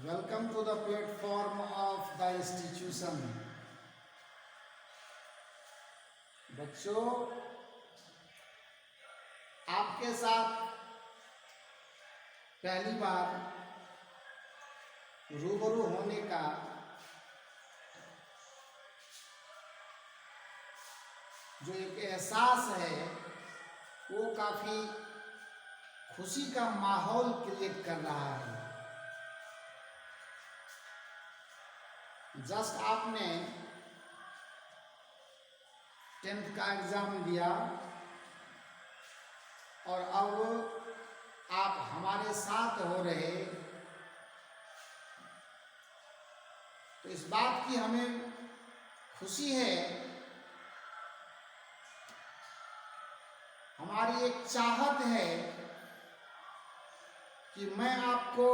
Welcome to the platform of the institution. बच्चों, आपके साथ पहली बार रूबरू होने का जो एक एहसास है वो काफ़ी खुशी का माहौल क्रिएट कर रहा है। जस्ट आपने 10th का एग्ज़ाम दिया और अब आप हमारे साथ हो रहे, तो इस बात की हमें खुशी है। हमारी एक चाहत है कि मैं आपको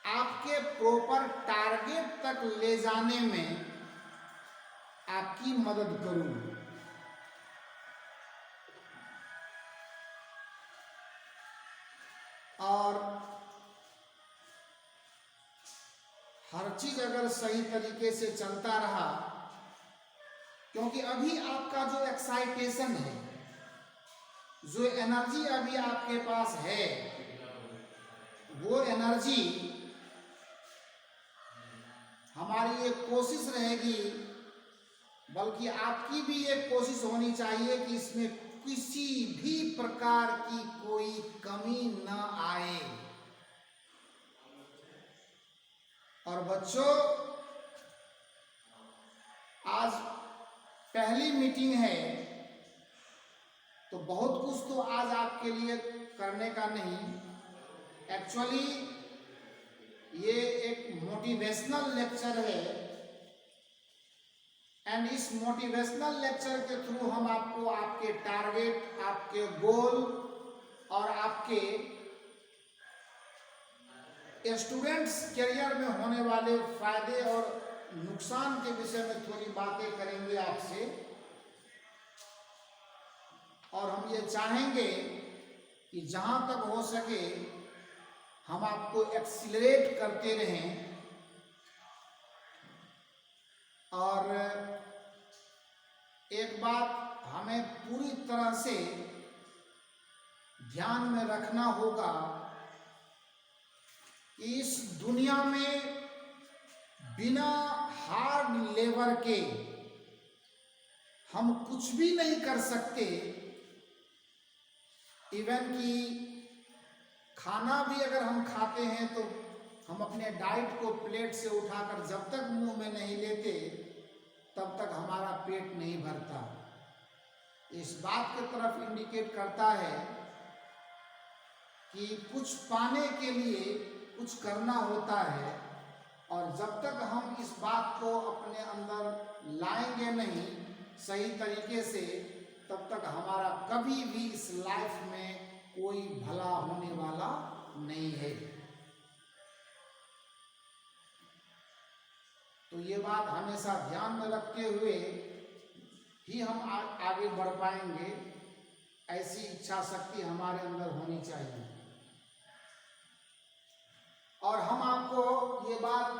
आपके प्रॉपर टारगेट तक ले जाने में आपकी मदद करूं। और हर चीज अगर सही तरीके से चलता रहा, क्योंकि अभी आपका जो एक्साइटेशन है, जो एनर्जी अभी आपके पास है, वो एनर्जी हमारी एक कोशिश रहेगी, बल्कि आपकी भी एक कोशिश होनी चाहिए कि इसमें किसी भी प्रकार की कोई कमी न आए। और बच्चों, आज पहली मीटिंग है, तो बहुत कुछ तो आज आपके लिए करने का नहीं। एक्चुअली ये एक मोटिवेशनल लेक्चर है, एंड इस मोटिवेशनल लेक्चर के थ्रू हम आपको आपके टारगेट, आपके गोल और आपके स्टूडेंट्स करियर में होने वाले फायदे और नुकसान के विषय में थोड़ी बातें करेंगे आपसे। और हम ये चाहेंगे कि जहां तक हो सके हम आपको एक्सीलरेट करते रहें। और एक बात हमें पूरी तरह से ध्यान में रखना होगा कि इस दुनिया में बिना हार्ड लेबर के हम कुछ भी नहीं कर सकते। इवन कि खाना भी अगर हम खाते हैं तो हम अपने डाइट को प्लेट से उठाकर जब तक मुंह में नहीं लेते तब तक हमारा पेट नहीं भरता। इस बात की तरफ इंडिकेट करता है कि कुछ पाने के लिए कुछ करना होता है, और जब तक हम इस बात को अपने अंदर लाएंगे नहीं सही तरीके से, तब तक हमारा कभी भी इस लाइफ में कोई भला होने वाला नहीं है। तो ये बात हमेशा ध्यान में रखते हुए ही हम आगे बढ़ पाएंगे। ऐसी इच्छा शक्ति हमारे अंदर होनी चाहिए। और हम आपको ये बात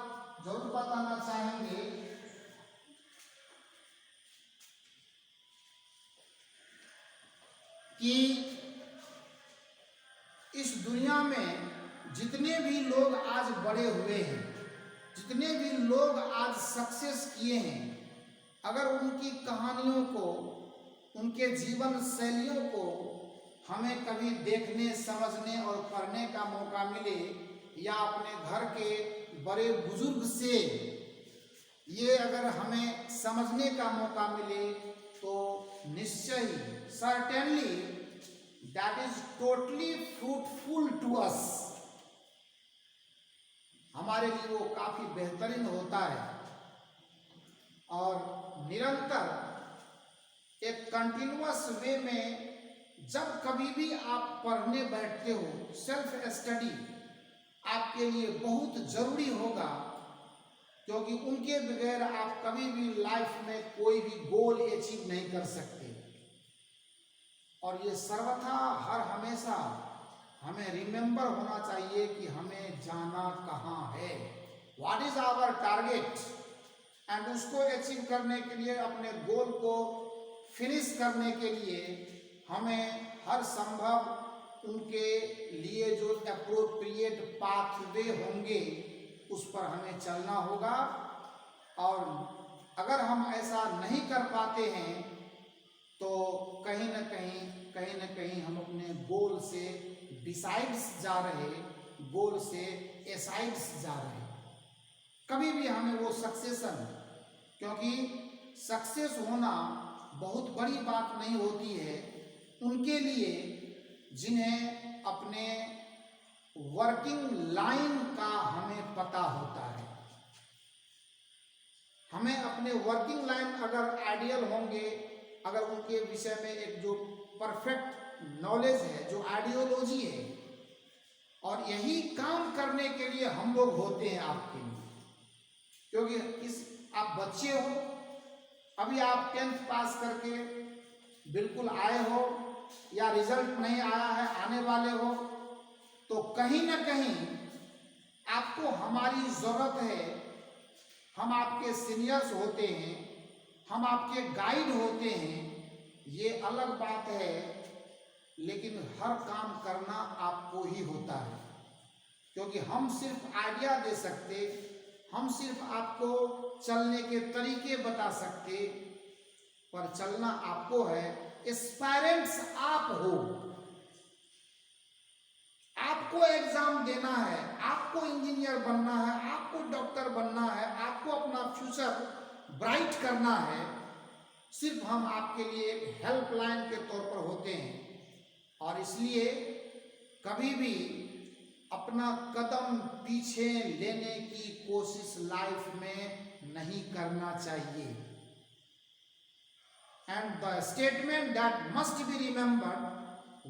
जरूर बताना चाहेंगे कि इस दुनिया में जितने भी लोग आज बड़े हुए हैं, जितने भी लोग आज सक्सेस किए हैं, अगर उनकी कहानियों को, उनके जीवन शैलियों को हमें कभी देखने, समझने और पढ़ने का मौका मिले, या अपने घर के बड़े बुजुर्ग से ये अगर हमें समझने का मौका मिले, तो निश्चय ही, certainly, that is totally fruitful to us. हमारे लिए वो काफी बेहतरीन होता है। और निरंतर एक कंटिन्यूअस वे में जब कभी भी आप पढ़ने बैठते हो, सेल्फ स्टडी आपके लिए बहुत जरूरी होगा, क्योंकि उनके बगैर आप कभी भी लाइफ में कोई भी गोल अचीव नहीं कर सकते। और ये सर्वथा हर हमेशा हमें रिमेंबर होना चाहिए कि हमें जाना कहाँ है, what is our target, and उसको अचीव करने के लिए, अपने गोल को फिनिश करने के लिए हमें हर संभव उनके लिए जो एप्रोप्रिएट पाथवे होंगे उस पर हमें चलना होगा। और अगर हम ऐसा नहीं कर पाते हैं तो कहीं न कहीं हम अपने गोल से डिसाइड्स जा रहे, गोल से एसाइड्स जा रहे। कभी भी हमें वो सक्सेशन, क्योंकि सक्सेस होना बहुत बड़ी बात नहीं होती है उनके लिए जिन्हें अपने वर्किंग लाइन का हमें पता होता है। हमें अपने वर्किंग लाइन अगर आइडियल होंगे, अगर उनके विषय में एक जो परफेक्ट नॉलेज है, जो आइडियोलॉजी है, और यही काम करने के लिए हम लोग होते हैं आपके लिए। क्योंकि आप बच्चे हो, अभी आप 10th पास करके बिल्कुल आए हो या रिजल्ट नहीं आया है, आने वाले हो, तो कहीं ना कहीं आपको हमारी ज़रूरत है। हम आपके सीनियर्स होते हैं, हम आपके गाइड होते हैं, ये अलग बात है, लेकिन हर काम करना आपको ही होता है। क्योंकि हम सिर्फ आइडिया दे सकते, हम सिर्फ आपको चलने के तरीके बता सकते, पर चलना आपको है। एस्पायरेंट्स आप हो, आपको एग्जाम देना है, आपको इंजीनियर बनना है, आपको डॉक्टर बनना है, आपको अपना फ्यूचर ब्राइट करना है। सिर्फ हम आपके लिए एक हेल्पलाइन के तौर पर होते हैं, और इसलिए कभी भी अपना कदम पीछे लेने की कोशिश लाइफ में नहीं करना चाहिए। And the statement that must be remembered,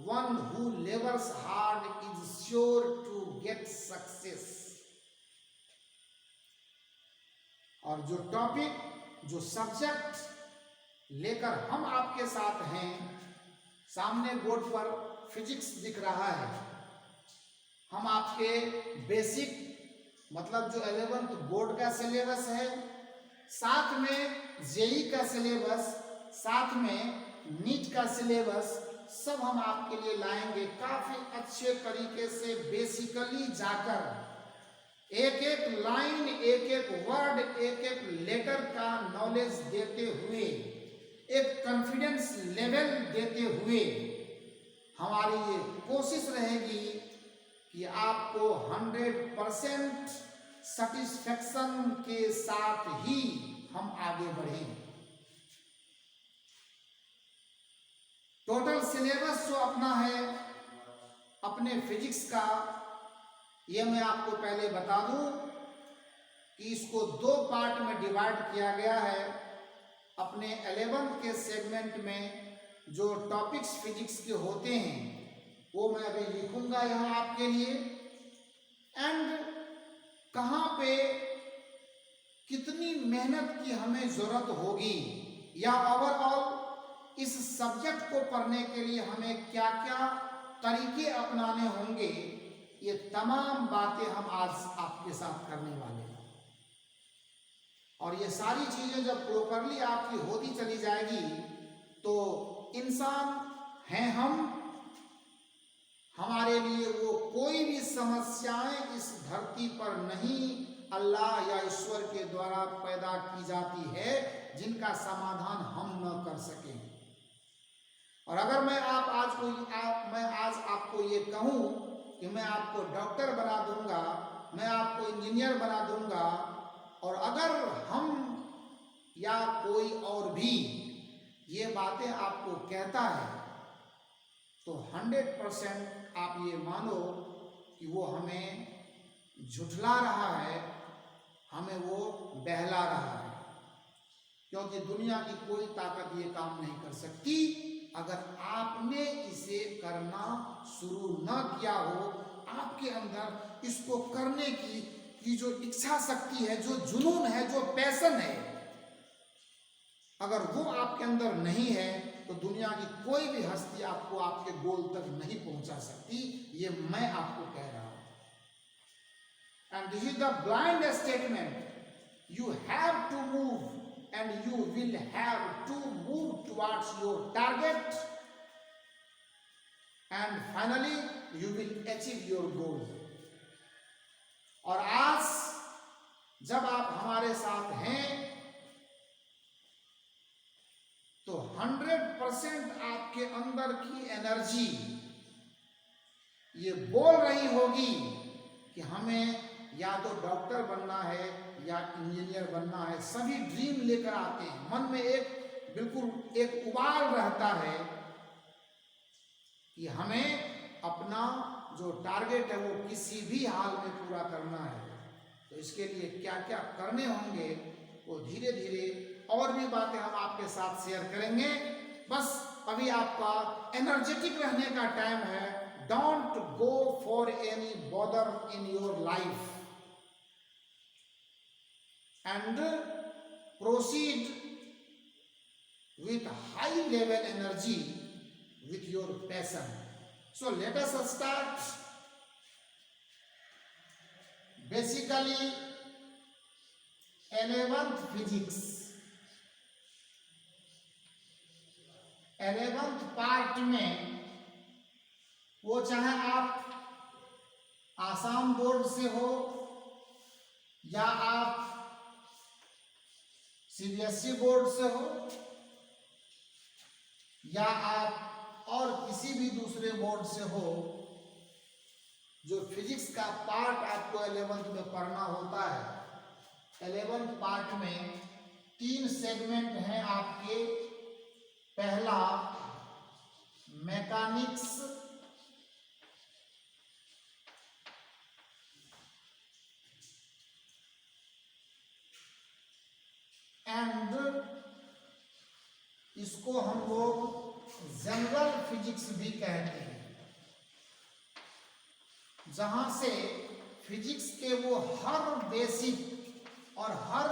one who labors hard is sure to get success। और जो टॉपिक, जो सब्जेक्ट लेकर हम आपके साथ हैं, सामने बोर्ड पर फिजिक्स दिख रहा है। हम आपके बेसिक मतलब जो 11th बोर्ड का सिलेबस है, साथ में जेई का सिलेबस, साथ में नीट का सिलेबस, सब हम आपके लिए लाएंगे। काफी अच्छे तरीके से बेसिकली जाकर एक एक लाइन, एक एक वर्ड, एक एक लेटर का नॉलेज देते हुए, एक कॉन्फिडेंस लेवल देते हुए हमारी ये कोशिश रहेगी कि आपको 100% सेटिस्फेक्शन के साथ ही हम आगे बढ़ें। टोटल सिलेबस जो अपना है अपने फिजिक्स का, ये मैं आपको पहले बता दूं कि इसको 2 पार्ट में डिवाइड किया गया है। अपने 11th के सेगमेंट में जो टॉपिक्स फिजिक्स के होते हैं वो मैं अभी लिखूंगा यहाँ आपके लिए, एंड कहाँ पे कितनी मेहनत की हमें ज़रूरत होगी, या ओवरऑल इस सब्जेक्ट को पढ़ने के लिए हमें क्या क्या तरीके अपनाने होंगे, ये तमाम बातें हम आज आपके साथ करने वाले हैं। और ये सारी चीजें जब प्रॉपरली आपकी होती चली जाएगी तो इंसान हैं हम, हमारे लिए वो कोई भी समस्याएं इस धरती पर नहीं अल्लाह या ईश्वर के द्वारा पैदा की जाती है जिनका समाधान हम न कर सकें। और अगर मैं आज आपको ये कहूँ कि मैं आपको डॉक्टर बना दूंगा, मैं आपको इंजीनियर बना दूंगा, और अगर हम या कोई और भी ये बातें आपको कहता है तो 100% आप ये मानो कि वो हमें झुठला रहा है, हमें वो बहला रहा है। क्योंकि दुनिया की कोई ताकत ये काम नहीं कर सकती अगर आपने इसे करना शुरू न किया हो। आपके अंदर इसको करने की जो इच्छा शक्ति है, जो जुनून है, जो पैशन है, अगर वो आपके अंदर नहीं है तो दुनिया की कोई भी हस्ती आपको आपके गोल तक नहीं पहुंचा सकती। ये मैं आपको कह रहा हूं। And this is the blind statement, you have to move and you will have to move towards your target and finally you will achieve your goal. और आज जब आप हमारे साथ हैं तो 100% आपके अंदर की एनर्जी ये बोल रही होगी कि हमें या तो डॉक्टर बनना है या इंजीनियर बनना है। सभी ड्रीम लेकर आते हैं, मन में एक बिल्कुल एक उबाल रहता है कि हमें अपना जो टारगेट है वो किसी भी हाल में पूरा करना है। तो इसके लिए क्या क्या करने होंगे वो धीरे धीरे और भी बातें हम आपके साथ शेयर करेंगे। बस अभी आपका एनर्जेटिक रहने का टाइम है। Don't go for any bother in your life and proceed with high level energy with your passion. So let us start. Basically 11th physics, 11th part में वो चाहे आप आसाम बोर्ड से हो या आप सीबीएसई बोर्ड से हो या आप और किसी भी दूसरे बोर्ड से हो, जो फिजिक्स का पार्ट आपको 11th में पढ़ना होता है। 11th पार्ट में 3 सेगमेंट हैं आपके। पहला मैकेनिक्स, एंड इसको हम लोग जनरल फिजिक्स भी कहते हैं, जहां से फिजिक्स के वो हर बेसिक और हर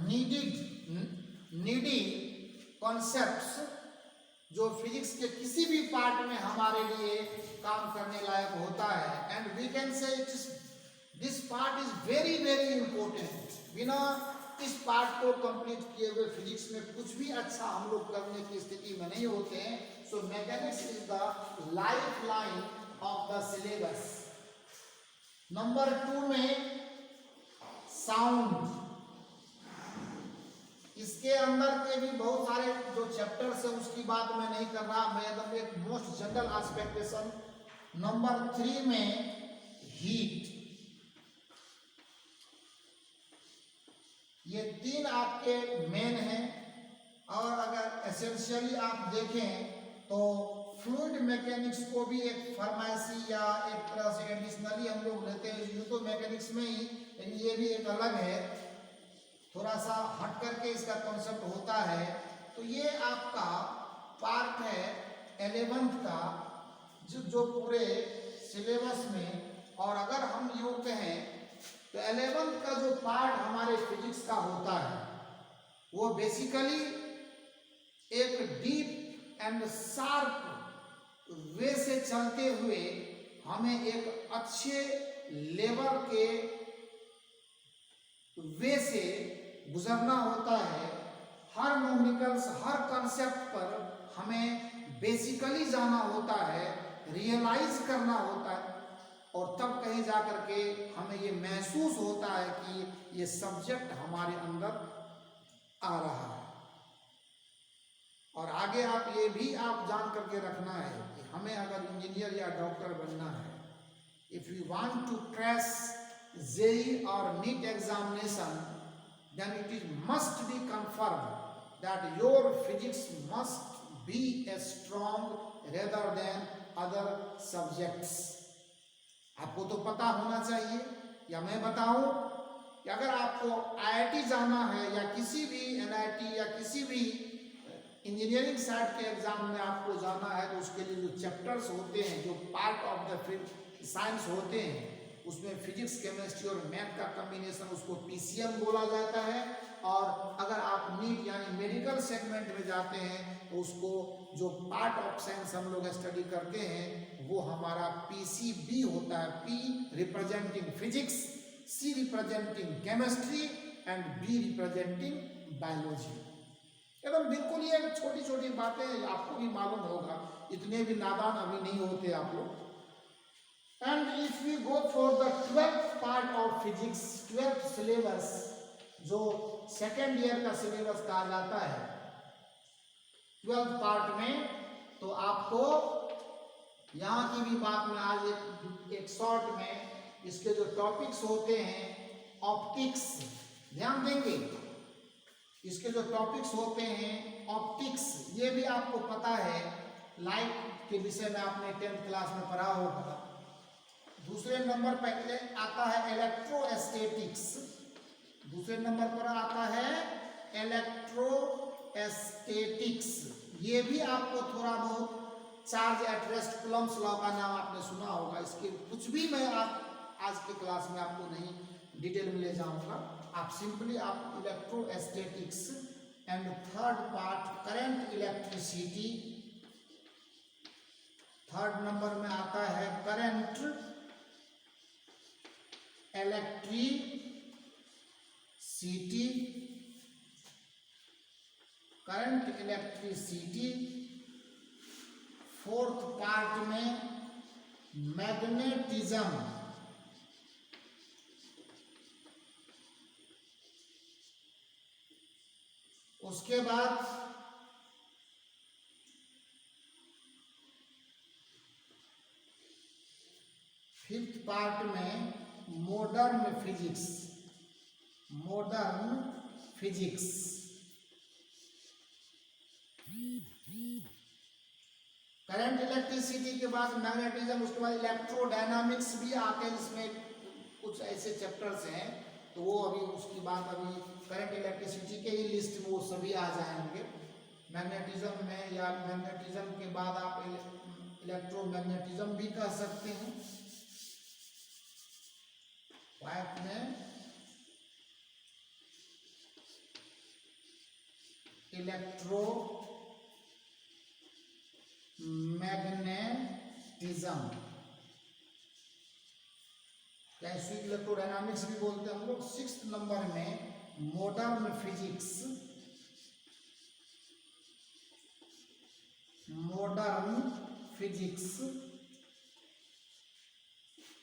नीडी कॉन्सेप्ट्स जो फिजिक्स के किसी भी पार्ट में हमारे लिए काम करने लायक होता है। And we can say this part is very very important. बिना इस पार्ट को कंप्लीट किए हुए फिजिक्स में कुछ भी अच्छा हम लोग करने की स्थिति में नहीं होते हैं। So mechanics is the lifeline of the syllabus. Number 2 में साउंड, इसके अंदर के भी बहुत सारे जो चैप्टर्स है उसकी बात मैं नहीं कर रहा, मैं एकदम एक मोस्ट जनरल एस्पेक्टेशन। नंबर 3 में हीट। ये 3 आपके मेन हैं। और अगर एसेंशियली आप देखें तो फ्लूइड मैकेनिक्स को भी एक फॉर्मेसी या एक तरह से एडिशनली हम लोग लेते हैं। यूँ तो मैकेनिक्स में ही, लेकिन ये भी एक अलग है, थोड़ा सा हट करके इसका कॉन्सेप्ट होता है। तो ये आपका पार्ट है 11th का जो पूरे सिलेबस में। और अगर हम यूँ कहें तो 11th का जो पार्ट हमारे फिजिक्स का होता है वो बेसिकली एक डीप एंड शार्प वे से चलते हुए हमें एक अच्छे लेवल के वे से गुजरना होता है। हर न्यूमेरिकल्स, हर कॉन्सेप्ट पर हमें बेसिकली जाना होता है, रियलाइज करना होता है, और तब कहीं जा कर के हमें ये महसूस होता है कि ये सब्जेक्ट हमारे अंदर आ रहा है। और आगे आप ये भी आप जान करके रखना है कि हमें अगर इंजीनियर या डॉक्टर बनना है, if you want to crash JEE or NEET examination, then it is must be confirmed that your physics must be as strong rather than other subjects. आपको तो पता होना चाहिए, या मैं बताऊं कि अगर आपको IIT जाना है या किसी भी NIT या किसी भी इंजीनियरिंग साइड के एग्जाम में आपको जाना है, तो उसके लिए जो चैप्टर्स होते हैं, जो पार्ट ऑफ द साइंस होते हैं, उसमें फिजिक्स, केमिस्ट्री और मैथ का कॉम्बिनेशन, उसको PCM बोला जाता है। और अगर आप नीट यानी मेडिकल सेगमेंट में जाते हैं तो उसको जो पार्ट ऑफ साइंस हम लोग स्टडी करते हैं वो हमारा PCB होता है। P representing physics, C representing chemistry and B representing biology. एकदम बिल्कुल ये छोटी छोटी बातें आपको भी मालूम होगा, इतने भी नादान अभी नहीं होते आप लोग। And if we go for the 12th part of physics, 12th syllabus जो सेकेंड ईयर का सिलेबस कहा जाता है, 12th पार्ट में तो आपको यहाँ की भी बात में आज एक शॉर्ट में इसके जो टॉपिक्स होते हैं, ऑप्टिक्स ध्यान देंगे, इसके जो टॉपिक्स होते हैं ऑप्टिक्स, ये भी आपको पता है, लाइट के विषय में आपने 10th क्लास में पढ़ा होगा। दूसरे नंबर पर आता है इलेक्ट्रोस्टैटिक्स, दूसरे नंबर पर आता है इलेक्ट्रोस्टैटिक्स। ये भी आपको थोड़ा बहुत charge at rest, Coulomb's law का नाम आपने सुना होगा। इसके कुछ भी मैं आज के क्लास में आपको नहीं डिटेल में ले जाऊंगा, आप सिंपली आप electrostatics and third part current electricity, third number में आता है current electricity, current electricity. Fourth part में मैग्नेटिज्म, उसके बाद फिफ्थ पार्ट में modern physics, modern physics. Current electricity के बाद मैग्नेटिज्म, उसके बाद इलेक्ट्रोडायनामिक्स भी आते हैं, जिसमें कुछ ऐसे चैप्टर्स हैं, तो वो अभी उसकी बात अभी करंट इलेक्ट्रिसिटी के ही लिस्ट में वो सभी आ जाएंगे। मैग्नेटिज्म में या मैग्नेटिज्म के बाद आप इलेक्ट्रोमैग्नेटिज्म भी कह सकते हैं। पाइप में इलेक्ट्रो मैग्नेटिज्म या इसी इलेक्ट्रोडायनामिक्स भी बोलते हैं हम लोग। 6th नंबर में modern physics, modern physics.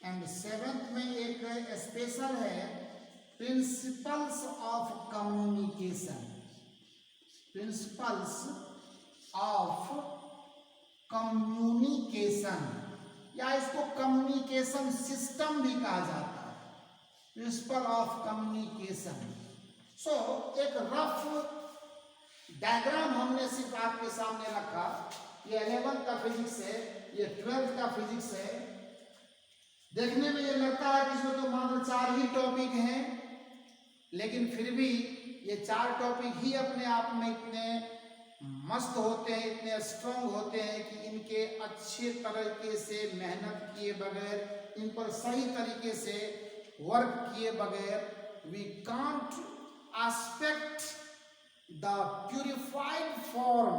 And 7th में एक स्पेशल है principles of communication, principles of communication, या इसको कम्युनिकेशन सिस्टम भी कहा जाता है, प्रिंसिपल ऑफ कम्युनिकेशन। सो एक रफ डायग्राम हमने सिर्फ आपके सामने रखा। ये 11th का फिजिक्स है, ये 12th का फिजिक्स है। देखने में ये लगता है कि इसमें तो मात्र 4 ही टॉपिक हैं, लेकिन फिर भी ये 4 टॉपिक ही अपने आप में इतने मस्त होते हैं, इतने स्ट्रॉन्ग होते हैं कि इनके अच्छे तरीके से मेहनत किए बगैर, इन पर सही तरीके से वर्क किए बगैर we can't aspect the purified form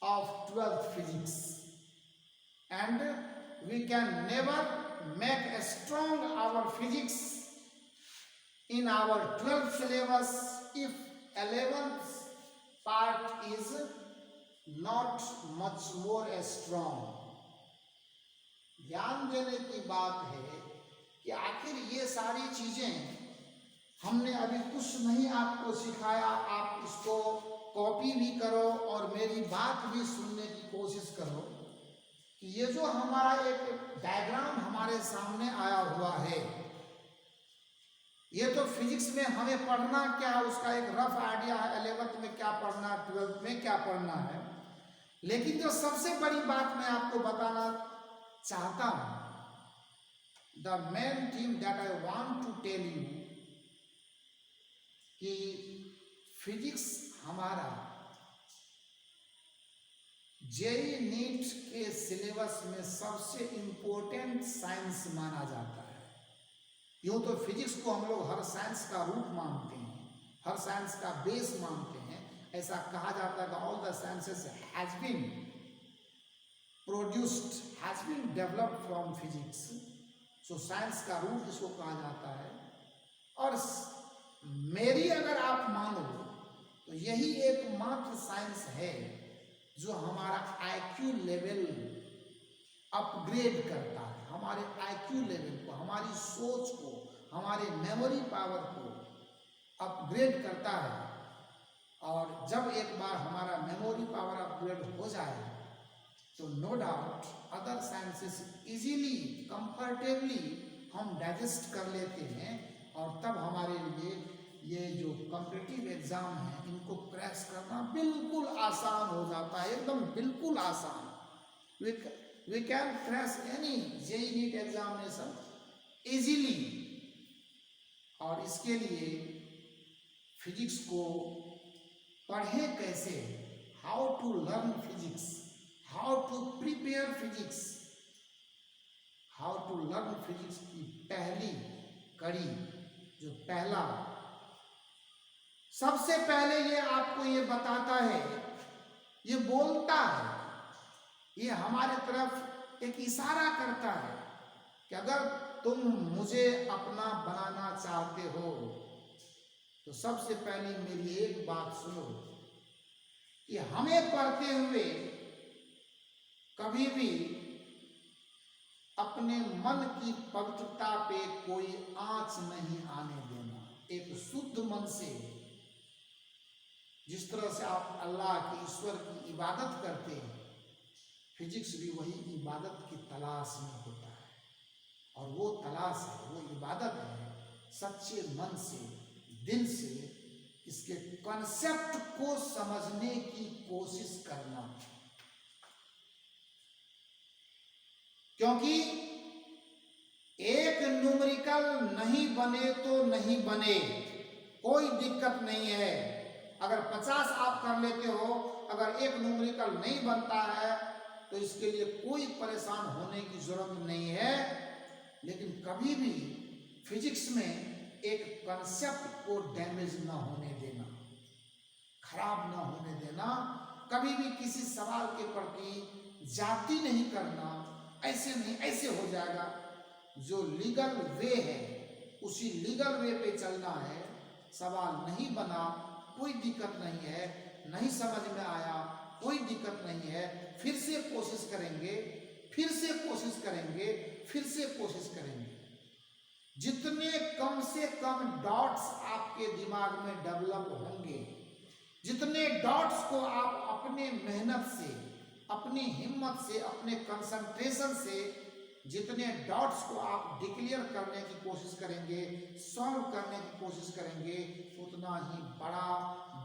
of 12th physics and we can never make a strong our physics in our 12th syllabus if 11th part is not much more strong। ध्यान देने की बात है कि आखिर ये सारी चीजें हमने अभी कुछ नहीं आपको सिखाया, आप इसको कॉपी भी करो और मेरी बात भी सुनने की कोशिश करो। ये जो हमारा एक डायग्राम हमारे सामने आया हुआ है, ये तो फिजिक्स में हमें पढ़ना क्या है उसका एक रफ आइडिया है, 11th में क्या पढ़ना है, 12th में क्या पढ़ना है। लेकिन जो सबसे बड़ी बात मैं आपको बताना चाहता हूं, the main thing that I want to tell you, कि फिजिक्स हमारा जेईई नीट के सिलेबस में सबसे इंपॉर्टेंट साइंस माना जाता है। यूँ तो फिजिक्स को हम लोग हर साइंस का रूट मानते हैं, हर साइंस का बेस मानते हैं, ऐसा कहा जाता है कि all the sciences has been produced, has been developed from physics. So science का रूट इसको कहा जाता है। और मेरी अगर आप मानो तो यही एकमात्र साइंस है जो हमारा आईक्यू लेवल अपग्रेड करता है, हमारे आईक्यू लेवल को, हमारी सोच को, हमारे मेमोरी पावर को अपग्रेड करता है। और जब एक बार हमारा मेमोरी पावर अपग्रेड हो जाए तो no doubt other sciences easily, comfortably हम डाइजेस्ट कर लेते हैं। और तब हमारे लिए ये जो कॉम्पिटिटिव एग्जाम है इनको क्रैश करना बिल्कुल आसान हो जाता है, एकदम बिल्कुल आसान। We can crash any JEE NEET examination easily. और इसके लिए फिजिक्स को पढ़ें कैसे, how to learn physics, how to prepare physics, how to learn physics की पहली कड़ी, जो पहला सबसे पहले ये आपको ये बताता है, ये बोलता है, ये हमारे तरफ एक इशारा करता है कि अगर तुम मुझे अपना बनाना चाहते हो तो सबसे पहले मेरी एक बात सुनो कि हमें पढ़ते हुए कभी भी अपने मन की पवित्रता पे कोई आंच नहीं आने देना। एक शुद्ध मन से, जिस तरह से आप अल्लाह की, ईश्वर की इबादत करते हैं, फिजिक्स भी वही इबादत की तलाश में होता है। और वो तलाश है, वो इबादत है, सच्चे मन से, दिल से इसके कॉन्सेप्ट को समझने की कोशिश करना। क्योंकि एक न्यूमेरिकल नहीं बने तो नहीं बने, कोई दिक्कत नहीं है। अगर 50 आप कर लेते हो, अगर एक न्यूमेरिकल नहीं बनता है तो इसके लिए कोई परेशान होने की जरूरत नहीं है। लेकिन कभी भी फिजिक्स में एक कंसेप्ट को डैमेज ना होने देना, खराब ना होने देना, कभी भी किसी सवाल के प्रति जाति नहीं करना, ऐसे नहीं, ऐसे हो जाएगा। जो लीगल वे है उसी लीगल वे पे चलना है। सवाल नहीं बना, कोई दिक्कत नहीं है, नहीं समझ में आया, कोई दिक्कत नहीं है, फिर से कोशिश करेंगे, फिर से कोशिश करेंगे, फिर से कोशिश करेंगे। जितने कम से कम डॉट्स आपके दिमाग में डेवलप होंगे, जितने डॉट्स को आप अपने मेहनत से, अपनी हिम्मत से, अपने कंसंट्रेशन से जितने डॉट्स को आप डिक्लेयर करने की कोशिश करेंगे, सॉल्व करने की कोशिश करेंगे, उतना ही बड़ा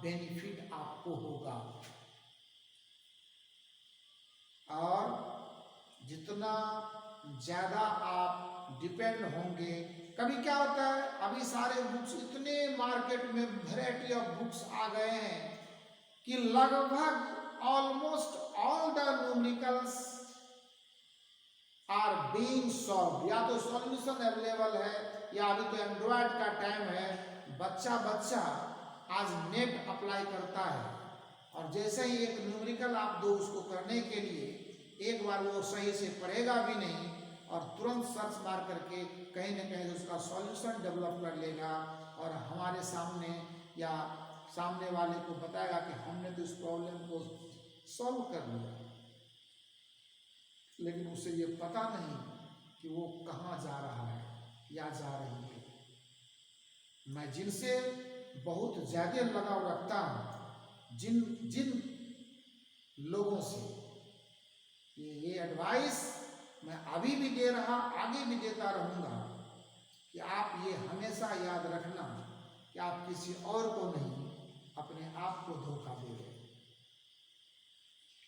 बेनिफिट आपको होगा। और जितना ज़्यादा आप डिपेंड होंगे, कभी क्या होता है, अभी सारे बुक्स, इतने मार्केट में वैरायटी ऑफ बुक्स आ गए हैं कि लगभग almost all the numericals are being solved. या तो सॉल्यूशन अवेलेबल है, या अभी तो एंड्रॉयड का टाइम है, बच्चा आज नेट अप्लाई करता है और जैसे ही एक न्यूमेरिकल आप दो उसको करने के लिए, एक बार वो सही से पढ़ेगा भी नहीं और तुरंत सर्च मार करके कहीं ना कहीं उसका सॉल्यूशन डेवलप कर लेगा और हमारे सामने या सामने वाले को बताएगा कि हमने तो इस प्रॉब्लम को सॉल्व कर लिया। लेकिन उसे ये पता नहीं कि वो कहाँ जा रहा है या जा रही है। मैं जिनसे बहुत ज़्यादा लगाव रखता हूँ, जिन लोगों से ये एडवाइस मैं अभी भी दे रहा, आगे भी देता रहूँगा कि आप ये हमेशा याद रखना कि आप किसी और को नहीं, अपने आप को धोखा दे रहे हैं।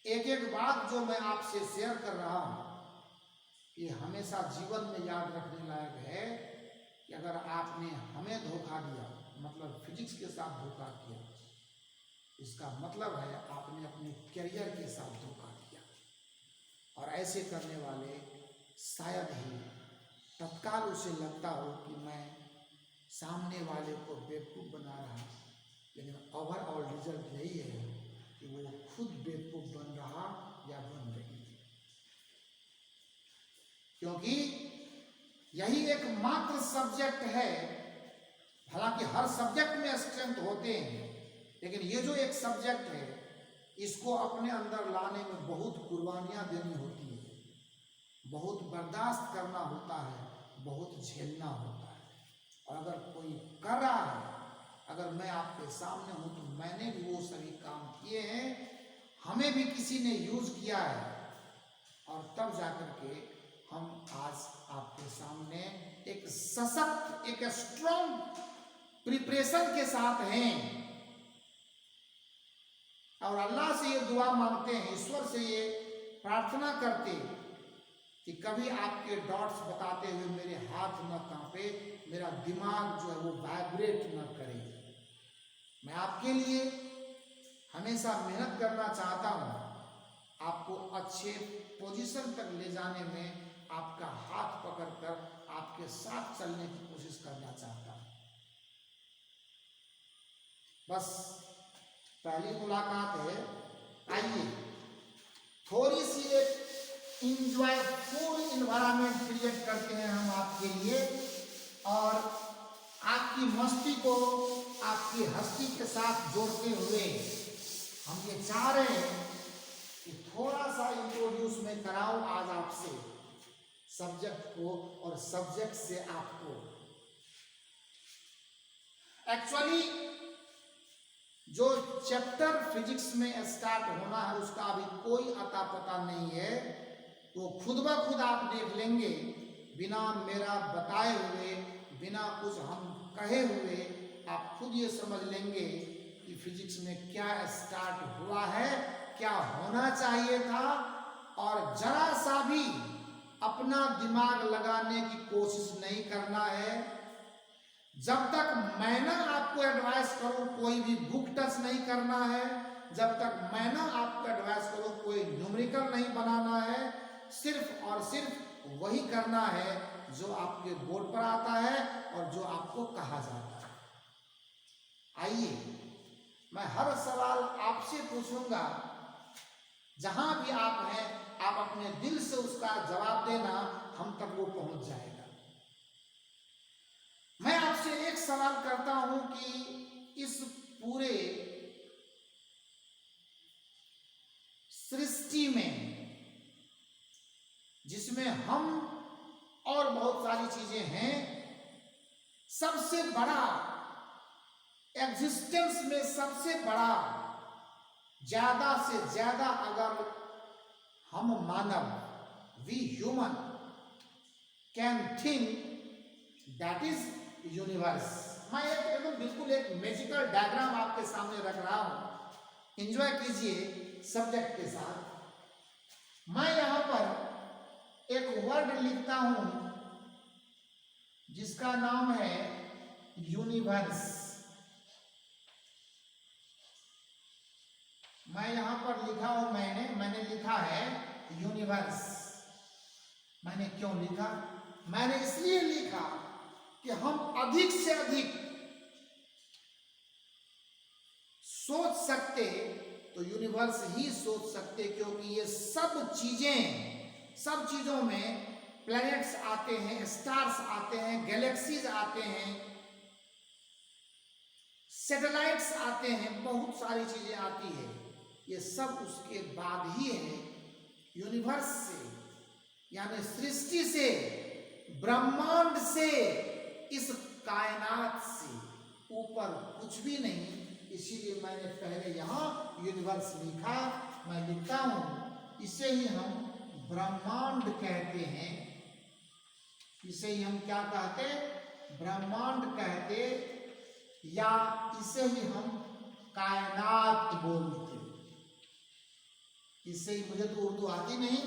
एक एक बात जो मैं आपसे शेयर कर रहा हूँ ये हमेशा जीवन में याद रखने लायक है कि अगर आपने हमें धोखा दिया, मतलब फिजिक्स के साथ धोखा किया, इसका मतलब है आपने अपने करियर के साथ धोखा किया। और ऐसे करने वाले शायद ही तत्काल उसे लगता हो कि मैं सामने वाले को बेवकूफ़ बना रहा, लेकिन ओवरऑल रिजल्ट यही है कि वो खुद बेवकूफ बन रहा या बन रही है, क्योंकि यही एकमात्र सब्जेक्ट है। हालांकि हर सब्जेक्ट में स्ट्रेंथ होते हैं, लेकिन ये जो एक सब्जेक्ट है इसको अपने अंदर लाने में बहुत कुर्बानियां देनी होती है, बहुत बर्दाश्त करना होता है, बहुत झेलना होता है। और अगर कोई कर रहा है, अगर मैं आपके सामने हूं तो मैंने भी वो सभी काम किए हैं, हमें भी किसी ने यूज किया है, और तब जाकर के हम आज आपके सामने एक सशक्त, एक स्ट्रॉन्ग प्रिपरेशन के साथ हैं। और अल्लाह से ये दुआ मांगते हैं, ईश्वर से ये प्रार्थना करते कि कभी आपके डॉट्स बताते हुए मेरे हाथ न कांपे, मेरा दिमाग जो है वो वाइब्रेट न करे। मैं आपके लिए हमेशा मेहनत करना चाहता हूँ, आपको अच्छे पोजीशन तक ले जाने में आपका हाथ पकड़कर आपके साथ चलने की कोशिश करना चाहता हूँ। बस पहली मुलाकात है, आइए थोड़ी सी एक इंजॉयफुल इन्वायरमेंट क्रिएट करते हैं हम आपके लिए, और आपकी मस्ती को आपकी हस्ती के साथ जोड़ते हुए हम ये चाह रहे हैं कि थोड़ा सा इंट्रोड्यूस मैं कराऊं आज आपसे सब्जेक्ट को, और सब्जेक्ट से आपको। एक्चुअली जो चैप्टर फिजिक्स में स्टार्ट होना है उसका अभी कोई अता पता नहीं है, वो खुद ब खुद आप देख लेंगे, बिना मेरा बताए हुए, बिना कुछ हम कहे हुए आप खुद ये समझ लेंगे कि फिजिक्स में क्या स्टार्ट हुआ है, क्या होना चाहिए था। और जरा सा भी अपना दिमाग लगाने की कोशिश नहीं करना है। जब तक मैं ना आपको एडवाइस करूं, कोई भी बुक टच नहीं करना है। जब तक मैं ना आपको एडवाइस करूं, कोई न्यूमेरिकल नहीं बनाना है। सिर्फ और सिर्फ वही करना है जो आपके बोर्ड पर आता है और जो आपको कहा जाता है। आइए, मैं हर सवाल आपसे पूछूंगा, जहां भी आप हैं आप अपने दिल से उसका जवाब देना, हम तक वो पहुंच जाएगा। मैं आपसे एक सवाल करता हूं कि इस पूरे सृष्टि में, जिसमें हम और बहुत सारी चीजें हैं, सबसे बड़ा एग्जिस्टेंस में सबसे बड़ा, ज्यादा से ज्यादा अगर हम मानव, we human can think, that is universe. मैं एकदम बिल्कुल एक मैजिकल डायग्राम आपके सामने रख रहा हूं, एंजॉय कीजिए सब्जेक्ट के साथ। मैं यहां पर एक वर्ड लिखता हूं जिसका नाम है यूनिवर्स। मैं यहां पर लिखा हूं, मैंने लिखा है यूनिवर्स। मैंने क्यों लिखा? मैंने इसलिए लिखा कि हम अधिक से अधिक सोच सकते तो यूनिवर्स ही सोच सकते, क्योंकि ये सब चीजों में प्लैनेट्स आते हैं, स्टार्स आते हैं, गैलेक्सीज आते हैं, सैटेलाइट्स आते हैं, बहुत सारी चीजें आती है। ये सब उसके बाद ही है। यूनिवर्स से, यानी सृष्टि से, ब्रह्मांड से, इस कायनात से ऊपर कुछ भी नहीं। इसीलिए मैंने पहले यहां यूनिवर्स लिखा। मैं लिखता हूं, इसे ही हम ब्रह्मांड कहते हैं। इसे ही हम क्या कहते? ब्रह्मांड कहते, या इसे ही हम कायनात बोलते। इससे ही, मुझे तो उर्दू आती नहीं,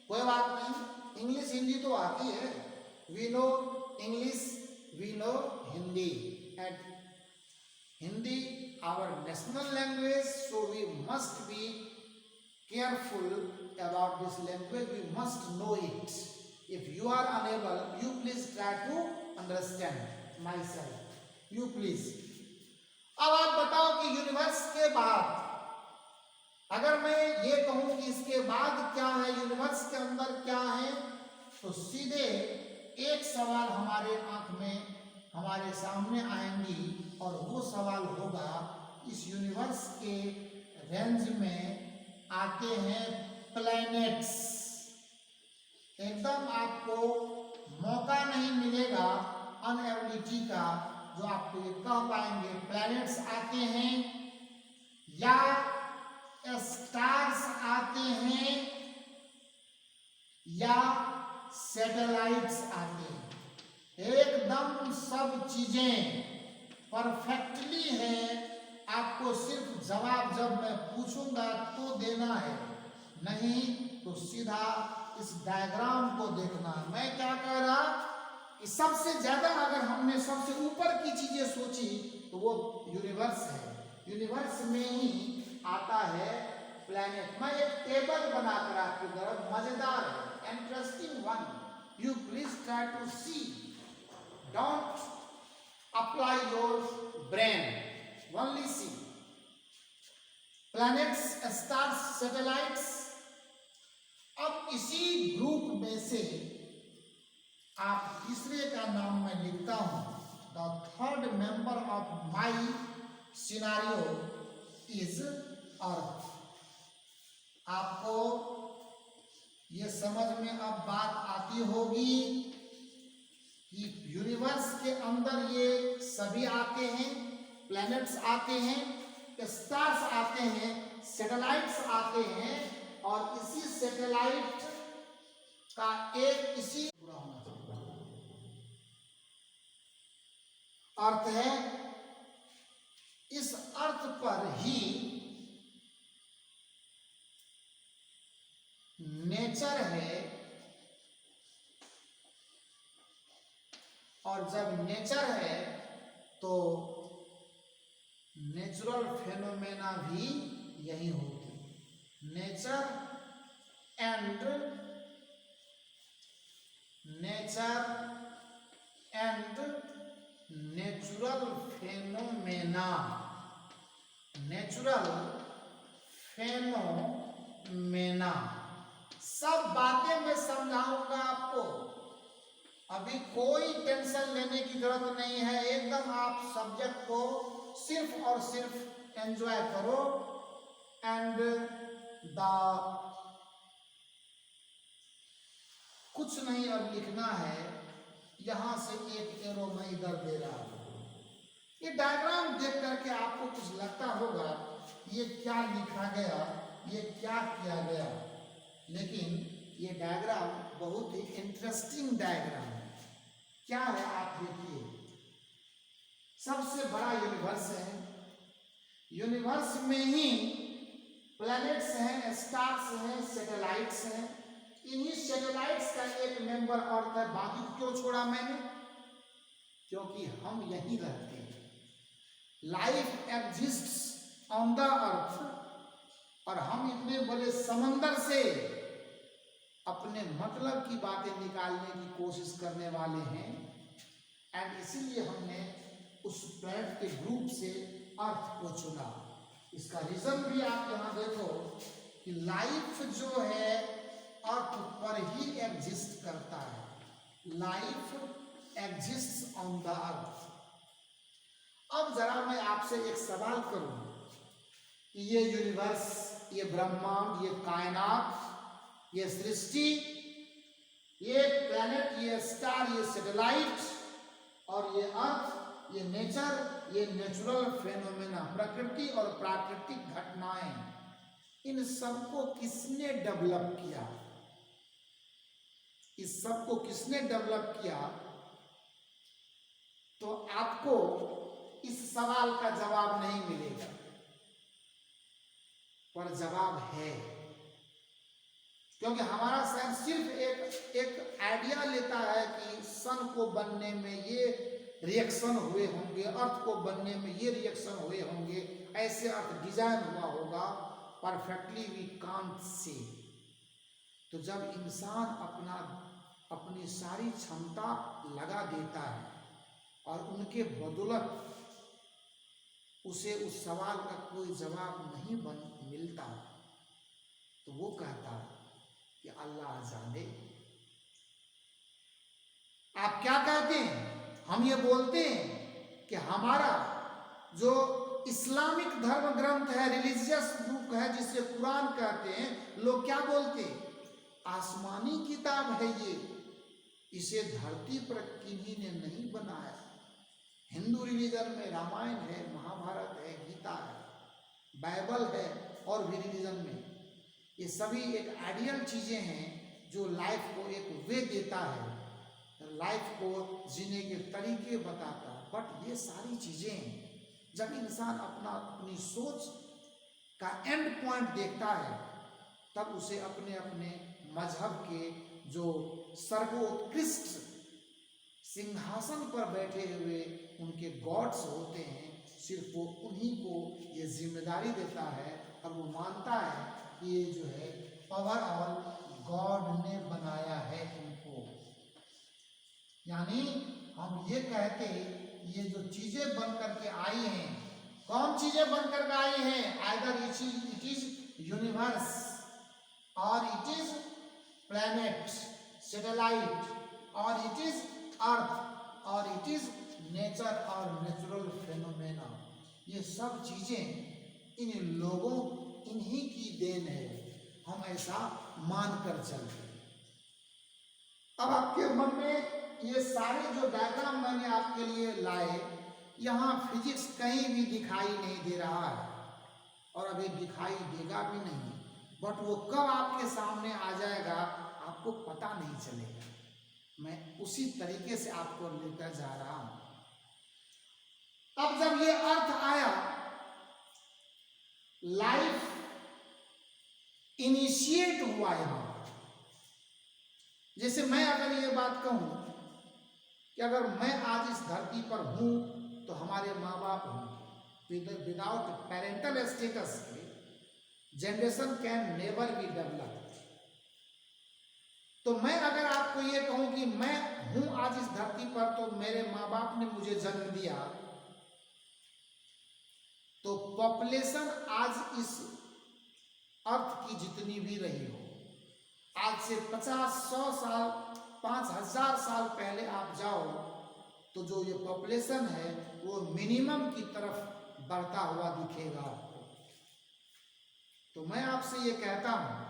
कोई बात नहीं, इंग्लिश हिंदी तो आती है। We know English, we know Hindi, and Hindi our national language, so we must be careful about this language. We must know it. If you are unable, you please try to understand myself. You please. अब आप बताओ कि universe के बाद, अगर मैं ये कहूं कि इसके बाद क्या है, यूनिवर्स के अंदर क्या है, तो सीधे एक सवाल हमारे आंख में, हमारे सामने आएंगी और वो सवाल होगा, इस यूनिवर्स के रेंज में आते हैं प्लैनेट्स। एकदम आपको मौका नहीं मिलेगा अनएबिलिटी का जो आपको ये कह पाएंगे प्लैनेट्स आते हैं या स्टार्स आते हैं या सैटेलाइट्स आते हैं। एकदम सब चीजें परफेक्टली हैं, आपको सिर्फ जवाब जब मैं पूछूंगा तो देना है, नहीं तो सीधा इस डायग्राम को देखना। मैं क्या कह रहा कि सबसे ज्यादा अगर हमने सबसे ऊपर की चीजें सोची तो वो यूनिवर्स है। यूनिवर्स में ही आता है प्लैनेट। मैं एक टेबल बनाकर आपकी तरफ, मजेदार है, interesting one, you please try to see, don't apply your brain, only see. Planets, stars, satellites. अब इसी ग्रुप में से आप तीसरे का नाम मैं लिखता हूं, the third member of my scenario is earth. आपको ये समझ में अब बात आती होगी कि यूनिवर्स के अंदर ये सभी आते हैं, प्लैनेट्स आते हैं, स्टार्स आते हैं, सैटेलाइट्स आते हैं, और इसी सैटेलाइट का एक इसी पूरा होना चाहिए अर्थ है। इस अर्थ पर ही नेचर है, और जब नेचर है तो नेचुरल फेनोमेना भी यही होती। Nature and natural phenomena, natural phenomena, सब बातें मैं समझाऊंगा आपको। अभी कोई टेंशन लेने की जरूरत नहीं है, एकदम आप सब्जेक्ट को सिर्फ और सिर्फ एंजॉय करो। एंड द कुछ नहीं अब लिखना है, यहां से एक एरो मैं इधर दे रहा हूं। ये डायग्राम देख करके आपको कुछ लगता होगा ये क्या लिखा गया, ये क्या किया गया, लेकिन ये डायग्राम बहुत ही इंटरेस्टिंग डायग्राम है। क्या है आप देखिए, सबसे बड़ा यूनिवर्स है, यूनिवर्स में ही प्लैनेट्स हैं, स्टार्स हैं, सैटेलाइट्स हैं। इन्हीं सैटेलाइट्स का एक मेंबर अर्थ है। बाकी क्यों छोड़ा मैंने? क्योंकि हम यहीं रहते हैं, life exists on the earth, और हम इतने बड़े समंदर से अपने मतलब की बातें निकालने की कोशिश करने वाले हैं। एंड इसीलिए हमने उस प्लैनेट के ग्रुप से अर्थ को चुना। इसका रीजन भी आप यहां देखो कि लाइफ जो है अर्थ पर ही एग्जिस्ट करता है, life exists on the earth. अब जरा मैं आपसे एक सवाल करूं कि ये यूनिवर्स, ये ब्रह्मांड, ये कायनात, ये सृष्टि, ये प्लैनेट, ये स्टार, ये सैटेलाइट और ये अर्थ, ये नेचर, ये नेचुरल फेनोमेना, प्रकृति और प्राकृतिक घटनाएं, इन सबको किसने डेवलप किया? इस सबको किसने डेवलप किया? तो आपको इस सवाल का जवाब नहीं मिलेगा, पर जवाब है। क्योंकि हमारा साइंस सिर्फ एक आइडिया लेता है कि सन को बनने में ये रिएक्शन हुए होंगे, अर्थ को बनने में ये रिएक्शन हुए होंगे, ऐसे अर्थ डिजाइन हुआ होगा, परफेक्टली वी कांट सी। तो जब इंसान अपनी सारी क्षमता लगा देता है और उनके बदौलत उसे उस सवाल का कोई जवाब नहीं मिलता, तो वो कहता कि अल्लाह जाने। आप क्या कहते हैं? हम ये बोलते हैं कि हमारा जो इस्लामिक धर्म ग्रंथ है, रिलीजियस बुक है, जिसे कुरान कहते हैं, लोग क्या बोलते हैं? आसमानी किताब है ये, इसे धरती पर किन्हीं ने नहीं बनाया। हिंदू रिलीजन में रामायण है, महाभारत है, गीता है, बाइबल है, और भी रिलीजन में ये सभी एक आइडियल चीजें हैं जो लाइफ को एक वे देता है, लाइफ को जीने के तरीके बताता है। बट ये सारी चीजें जब इंसान अपनी सोच का एंड पॉइंट देखता है, तब उसे अपने अपने मजहब के जो सर्वोत्कृष्ट सिंहासन पर बैठे हुए उनके गॉड्स होते हैं, सिर्फ वो उन्हीं को ये जिम्मेदारी देता है, और वो मानता है कि ये जो है पावर ऑल गॉड ने बनाया है उनको। यानी हम ये कहते ये जो चीजें बन करके आई हैं, कौन चीजें बन करके आई हैं? आइदर इट इज यूनिवर्स, और इट इज प्लैनेट, सैटेलाइट, और इट इज अर्थ, और इट इज नेचर और नेचुरल फेनोमेना। ये सब चीजें इन लोगों, इन्हीं की देन है, हम ऐसा मानकर चलते। अब आपके मन में ये सारे जो डायग्राम मैंने आपके लिए लाए, यहाँ फिजिक्स कहीं भी दिखाई नहीं दे रहा है, और अभी दिखाई देगा भी नहीं, बट वो कब आपके सामने आ जाएगा आपको पता नहीं चलेगा। मैं उसी तरीके से आपको लेकर जा रहा हूं। अब जब ये अर्थ आया, लाइफ इनिशिएट हुआ यहां। जैसे मैं अगर ये बात कहूं कि अगर मैं आज इस धरती पर हूं तो हमारे माँ बाप होंगे, विदाउट पेरेंटल स्टेटस के generation can never be develop. तो मैं अगर आपको ये कहूं कि मैं हूं आज इस धरती पर, तो मेरे माँ बाप ने मुझे जन्म दिया, तो पॉपुलेशन आज इस अर्थ की जितनी भी रही हो, आज से 50-100 साल 5000 साल पहले आप जाओ तो जो ये पॉपुलेशन है वो मिनिमम की तरफ बढ़ता हुआ दिखेगा आपको। तो मैं आपसे ये कहता हूं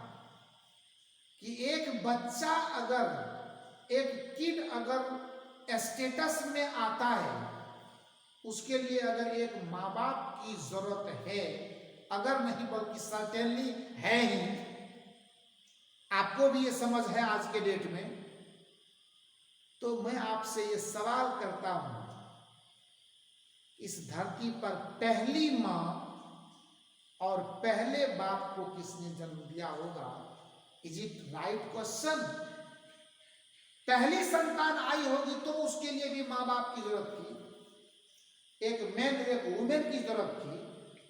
कि एक बच्चा अगर, एक किड अगर स्टेटस में आता है, उसके लिए अगर एक माँ बाप की जरूरत है, अगर नहीं बल्कि सर्टेनली है ही, आपको भी ये समझ है आज के डेट में, तो मैं आपसे ये सवाल करता हूं, इस धरती पर पहली मां और पहले बाप को किसने जन्म दिया होगा? Is it right question? पहली संतान आई होगी तो उसके लिए भी माँ बाप की जरूरत थी, एक मैन एक वुमेन की जरूरत थी,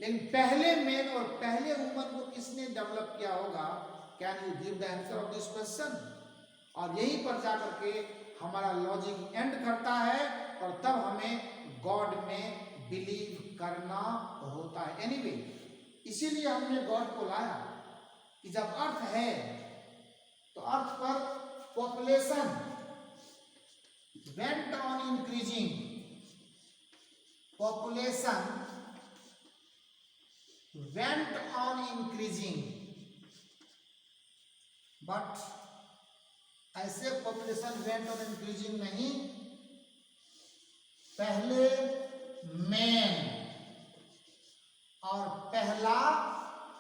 लेकिन पहले मैन और पहले वुमन को किसने डेवलप किया होगा? Can you give the answer of this question? और यहीं पर जाकर के हमारा लॉजिक एंड करता है, और तब हमें गॉड में बिलीव करना होता है। एनीवे, इसीलिए हमने गॉड को लाया कि जब अर्थ है तो अर्थ पर population went on increasing, population went on increasing, but ऐसे पॉपुलेशन वेंट ऑन इंक्रीजिंग नहीं, पहले मैन और पहला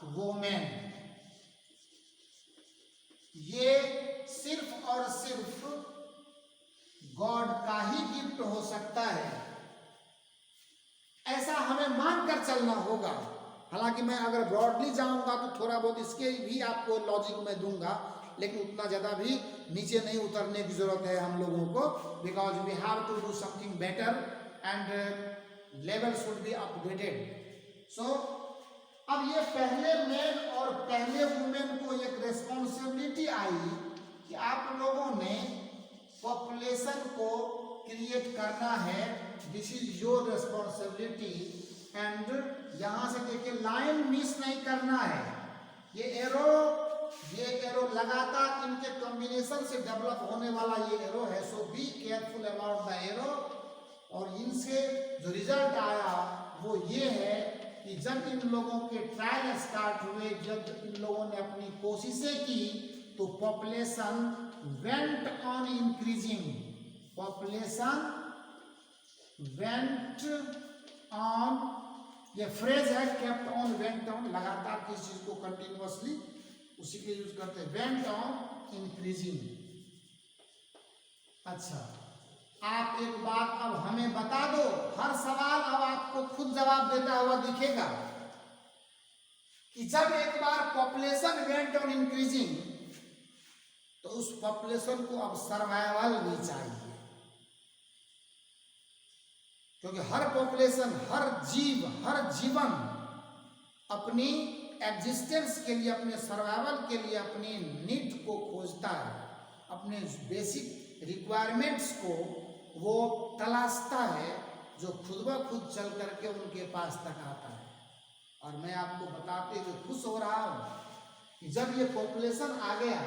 वोमेन, ये सिर्फ और सिर्फ गॉड का ही गिफ्ट हो सकता है, ऐसा हमें मानकर चलना होगा। हालांकि मैं अगर ब्रॉडली जाऊंगा तो थोड़ा बहुत इसके भी आपको लॉजिक में दूंगा, लेकिन उतना ज़्यादा भी नीचे नहीं उतरने की जरूरत है हम लोगों को, because we have to do something better and level should be upgraded. So अब ये पहले मैन और पहले वुमेन को एक रेस्पॉन्सिबिलिटी आई कि आप लोगों ने पॉपुलेशन को क्रिएट करना है, this is your responsibility, and यहां से देखिए लाइन मिस नहीं करना है। ये एरो लगातार इनके कॉम्बिनेशन से डेवलप होने वाला ये एरो है। So be careful about the arrow. और इनसे जो रिजल्ट आया वो ये है कि जब इन लोगों के ट्रायल स्टार्ट हुए, जब इन लोगों ने अपनी कोशिशें की, तो population went on increasing. Population went on, ये फ्रेज है केप्ट ऑन, वेंट ऑन, लगातार किसी चीज को कंटिन्यूअसली उसी के यूज करते हैं, वेंट ऑन इंक्रीजिंग। अच्छा, आप एक बात अब हमें बता दो, हर सवाल अब आपको खुद जवाब देता हुआ दिखेगा कि जब एक बार पॉपुलेशन वेंट ऑन इंक्रीजिंग, तो उस पॉपुलेशन को अब सर्वाइवल भी चाहिए, क्योंकि हर पॉपुलेशन, हर जीव, हर जीवन अपनी एग्जिस्टेंस के लिए, अपने सर्वाइवल के लिए अपनी नीड को खोजता है, अपने बेसिक रिक्वायरमेंट्स को वो तलाशता है, जो खुद ब खुद चल करके उनके पास तक आता है। और मैं आपको बताते हुए खुश हो रहा हूँ कि जब ये पॉपुलेशन आ गया,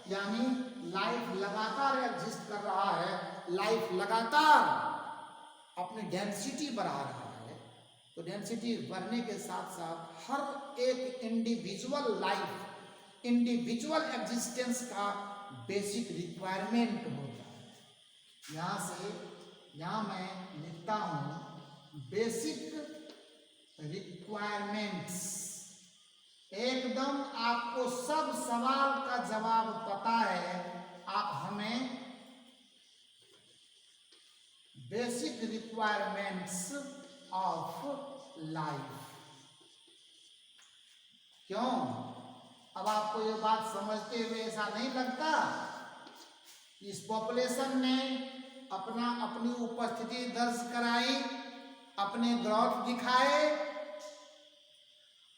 यानी लाइफ लगातार एग्जिस्ट कर रहा है, लाइफ लगातार अपनी डेंसिटी बढ़ा रहा है, तो डेंसिटी बढ़ने के साथ साथ हर एक इंडिविजुअल लाइफ, इंडिविजुअल एग्जिस्टेंस का बेसिक रिक्वायरमेंट होता है। यहाँ मैं लिखता हूँ बेसिक रिक्वायरमेंट्स। एकदम आपको सब सवाल का जवाब पता है, आप हमें बेसिक रिक्वायरमेंट्स ऑफ लाइफ। क्यों? अब आपको ये बात समझते हुए ऐसा नहीं लगता इस पॉपुलेशन ने अपनी उपस्थिति दर्ज कराई, अपने ग्रोथ दिखाए,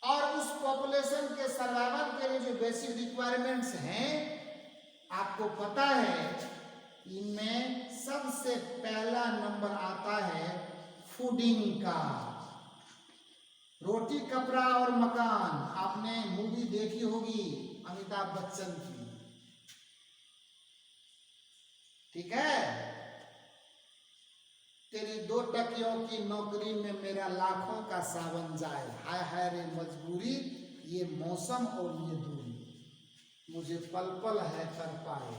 और उस पॉपुलेशन के सर्वाइवल के लिए जो बेसिक रिक्वायरमेंट्स हैं, आपको पता है इनमें सबसे पहला नंबर आता है फूडिंग का। रोटी, कपड़ा और मकान, आपने मूवी देखी होगी अमिताभ बच्चन की, ठीक है? तेरी 2 टकियों की नौकरी में मेरा लाखों का सावन जाए, हाय हाय रे मजबूरी, ये मौसम और ये दूरी, मुझे पल पल है कर पाए।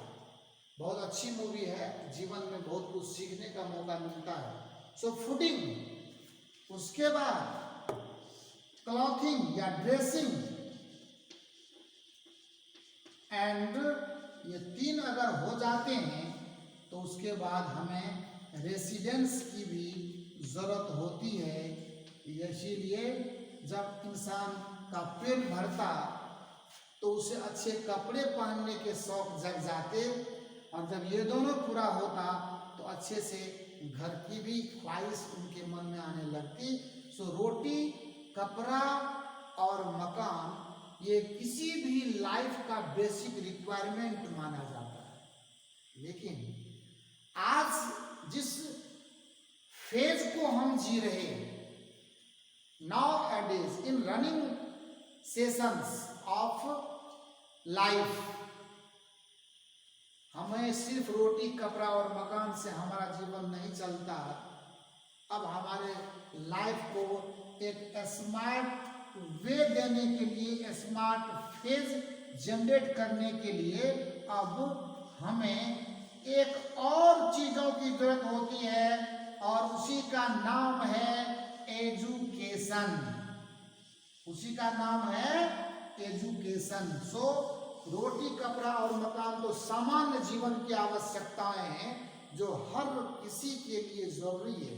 बहुत अच्छी मूवी है, जीवन में बहुत कुछ सीखने का मौका मिलता है। सो फूडिंग, उसके बाद क्लॉथिंग या ड्रेसिंग, एंड ये 3 अगर हो जाते हैं तो उसके बाद हमें रेसिडेंस की भी जरूरत होती है। इसीलिए जब इंसान का पेट भरता तो उसे अच्छे कपड़े पहनने के शौक जग जाते, और जब ये दोनों पूरा होता तो अच्छे से घर की भी ख्वाहिश उनके मन में आने लगती। सो रोटी, कपड़ा और मकान ये किसी भी लाइफ का बेसिक रिक्वायरमेंट माना जाता है। लेकिन आज जिस फेज को हम जी रहे हैं, nowadays in running sessions of life, हमें सिर्फ रोटी, कपड़ा और मकान से हमारा जीवन नहीं चलता। अब हमारे लाइफ को एक स्मार्ट वे देने के लिए, स्मार्ट फेज जनरेट करने के लिए अब हमें एक और चीजों की जरूरत होती है, और उसी का नाम है एजुकेशन। उसी का नाम है एजुकेशन। सो रोटी, कपड़ा और मकान तो सामान्य जीवन की आवश्यकताएं हैं जो हर किसी के लिए जरूरी है,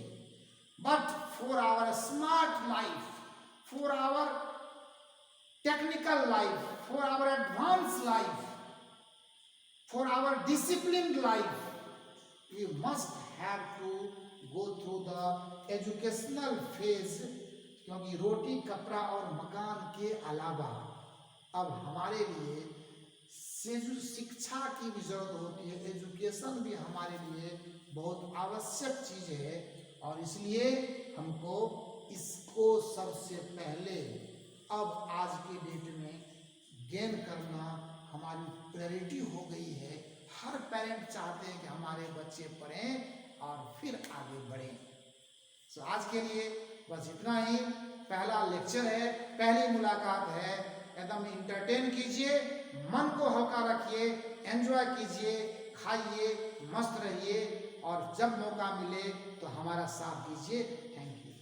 but for our smart life, for our technical life, for our advance life, for our disciplined life, we must have to go through the educational phase. क्योंकि रोटी, कपड़ा और मकान के अलावा अब हमारे लिए शिक्षा की भी जरूरत होती है। एजुकेशन भी हमारे लिए बहुत आवश्यक चीज है, और इसलिए हमको इसको उसको सबसे पहले अब आज के डेट में गेन करना हमारी प्रायोरिटी हो गई है। हर पेरेंट चाहते हैं कि हमारे बच्चे पढ़ें और फिर आगे बढ़ें। तो आज के लिए बस इतना ही। पहला लेक्चर है, पहली मुलाकात है। एकदम इंटरटेन कीजिए, मन को हल्का रखिए, एंजॉय कीजिए, खाइए, मस्त रहिए और जब मौका मिले तो हमारा साथ दीजिए। Thank you.